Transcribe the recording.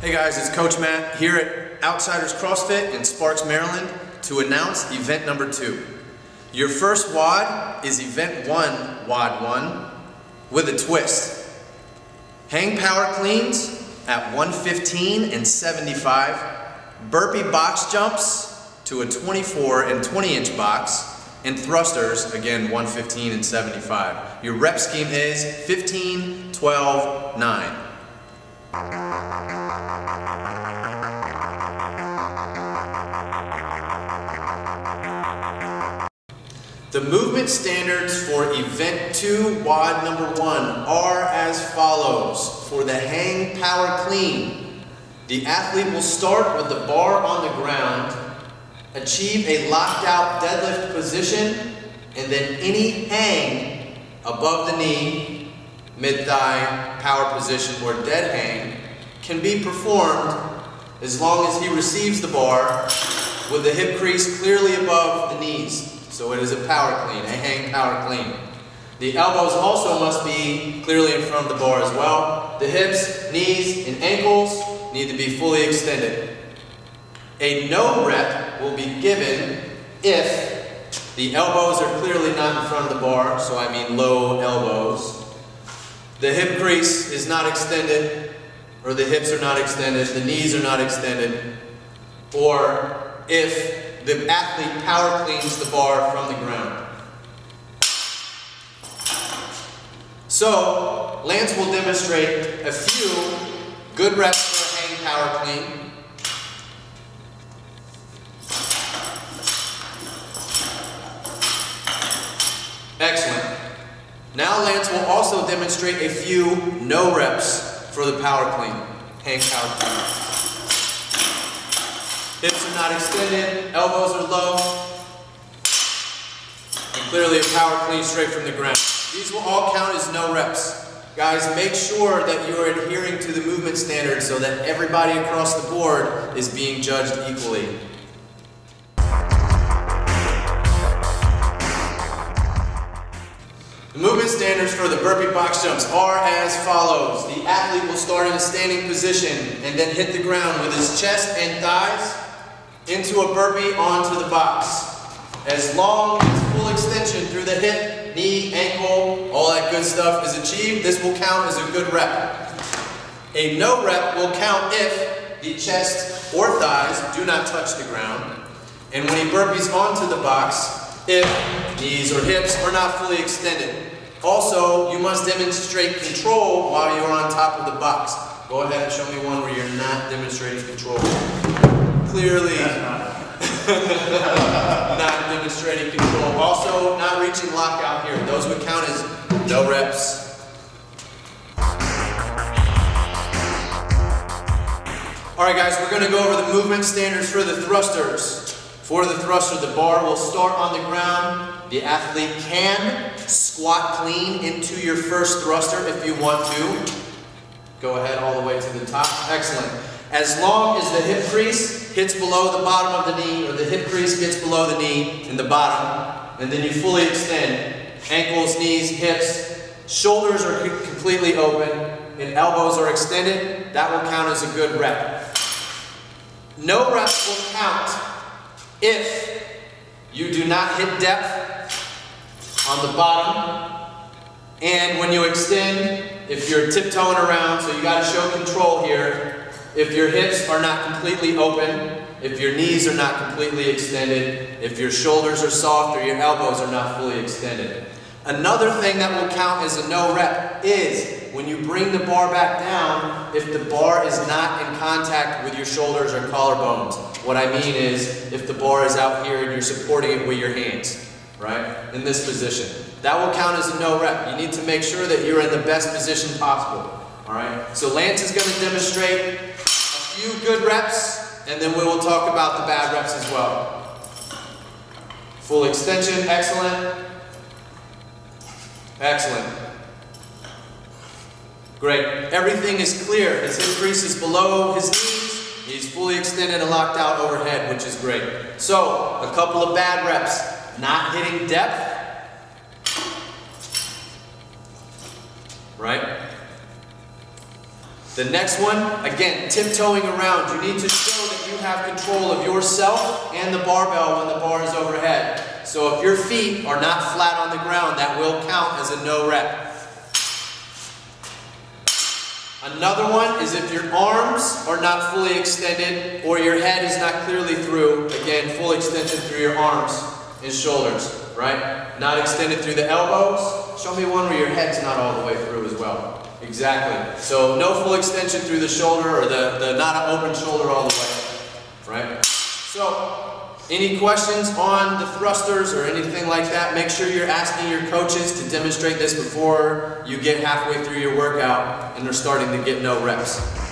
Hey guys, it's Coach Matt here at Outsiders CrossFit in Sparks, Maryland to announce event number 2. Your first WOD is event 1, WOD 1, with a twist. Hang power cleans at 115 and 75, burpee box jumps to a 24 and 20-inch box, and thrusters, again 115 and 75. Your rep scheme is 15, 12, 9. The movement standards for event 2, WOD number 1 are as follows. For the hang power clean, the athlete will start with the bar on the ground, achieve a locked out deadlift position, and then any hang above the knee, mid-thigh, power position, or dead hang can be performed as long as he receives the bar with the hip crease clearly above the knees. So it is a power clean, a hang power clean. The elbows also must be clearly in front of the bar as well. The hips, knees, and ankles need to be fully extended. A no rep will be given if the elbows are clearly not in front of the bar, so I mean low elbows. The hip crease is not extended, or the hips are not extended, the knees are not extended, or if the athlete power cleans the bar from the ground. So, Lance will demonstrate a few good reps for a hang power clean. Excellent. Now Lance will also demonstrate a few no reps for the power clean, hang power clean. Hips are not extended, elbows are low, and clearly a power clean straight from the ground. These will all count as no reps. Guys, make sure that you are adhering to the movement standards so that everybody across the board is being judged equally. The movement standards for the burpee box jumps are as follows. The athlete will start in a standing position and then hit the ground with his chest and thighs into a burpee onto the box. As long as full extension through the hip, knee, ankle, all that good stuff is achieved, this will count as a good rep. A no rep will count if the chest or thighs do not touch the ground, and when he burpees onto the box, if knees or hips are not fully extended. Also, you must demonstrate control while you're on top of the box. Go ahead and show me one where you're not demonstrating control. Clearly not demonstrating control. Also, not reaching lockout here. Those would count as no reps. Alright guys, we're going to go over the movement standards for the thrusters. For the thruster, the bar will start on the ground. The athlete can squat clean into your first thruster if you want to. Go ahead all the way to the top. Excellent. As long as the hip crease hits below the bottom of the knee, or the hip crease gets below the knee in the bottom, and then you fully extend. Ankles, knees, hips, shoulders are completely open, and elbows are extended. That will count as a good rep. No reps will count if you do not hit depth on the bottom, and when you extend, if you're tiptoeing around, so you got to show control here, if your hips are not completely open, if your knees are not completely extended, if your shoulders are soft or your elbows are not fully extended. Another thing that will count as a no rep is when you bring the bar back down, if the bar is not in contact with your shoulders or collarbones. What I mean is, if the bar is out here and you're supporting it with your hands, right, in this position. That will count as a no rep. You need to make sure that you're in the best position possible, all right? So Lance is going to demonstrate a few good reps, and then we will talk about the bad reps as well. Full extension, excellent. Excellent. Great. Everything is clear. His hip crease is below his knees. He's fully extended and locked out overhead, which is great. So, a couple of bad reps. Not hitting depth. Right? The next one, again, tiptoeing around. You need to show that you have control of yourself and the barbell when the bar is overhead. So if your feet are not flat on the ground, that will count as a no rep. Another one is if your arms are not fully extended or your head is not clearly through. Again, full extension through your arms and shoulders, right? Not extended through the elbows. Show me one where your head's not all the way through as well. Exactly. So no full extension through the shoulder or the not an open shoulder all the way, right? So, any questions on the thrusters or anything like that? Make sure you're asking your coaches to demonstrate this before you get halfway through your workout and they're starting to get no reps.